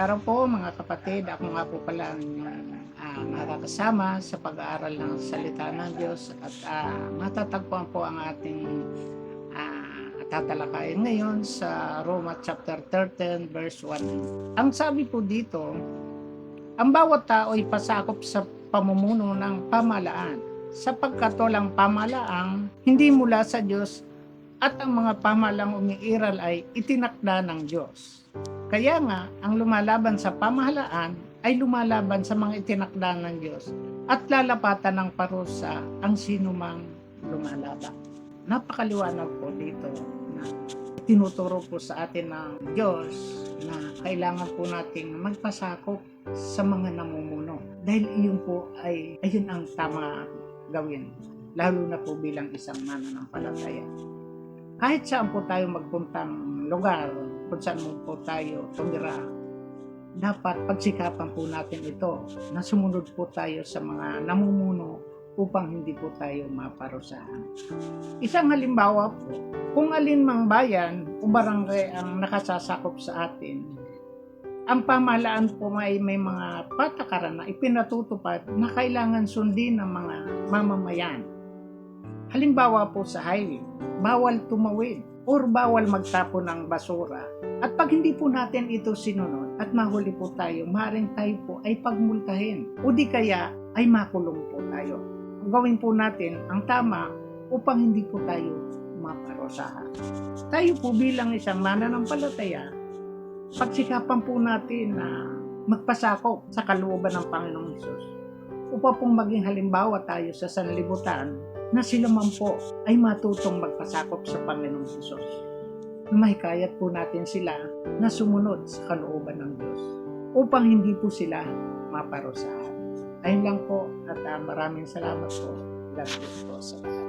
araw po mga kapatid. Ako nga po pala ang nakakasama sa pag-aaral ng salita ng Diyos at matatagpuan po ang ating tatalakayin ngayon sa Roma chapter 13 verse 1. Ang sabi po dito, ang bawat tao ay pasakop sa pamumuno ng pamahalaan sapagkat walang pamahalaang hindi mula sa Diyos at ang mga pamahalaang umiiral ay itinakda ng Diyos. Kaya nga, ang lumalaban sa pamahalaan ay lumalaban sa mga itinakda ng Diyos at lalapatan ng parusa ang sinumang lumalaban. Napakaliwanag po dito na tinuturo po sa atin ng Diyos na kailangan po nating magpasakop sa mga namumuno. Dahil iyon po ayun ang tama gawin, lalo na po bilang isang mananampalataya. Kahit saan po tayo magpuntang lugar, kung saan po tayo tumira, dapat pagsikapan po natin ito na sumunod po tayo sa mga namumuno upang hindi po tayo maparusahan. Isang halimbawa po, kung alin mang bayan o barangay ang nakasasakop sa atin, ang pamahalaan po may mga patakaran na ipinatutupad na kailangan sundin ng mga mamamayan. Halimbawa po sa highway, bawal tumawid or bawal magtapon ng basura. At pag hindi po natin ito sinunod at mahuli po tayo, maaaring tayo po ay pagmultahin o di kaya ay makulong po tayo. Gawin po natin ang tama upang hindi po tayo maparusahan. Tayo po bilang isang mananampalataya, pagsikapan po natin na magpasakop sa kalooban ng Panginoong Hesus upang pong maging halimbawa tayo sa sanlibutan na sila man po ay matutong magpasakop sa Panginoong Hesus. Mahikayat po natin sila na sumunod sa kalooban ng Diyos upang hindi po sila maparusahan. Ayun lang po at maraming salamat po. God bless po sa lahat.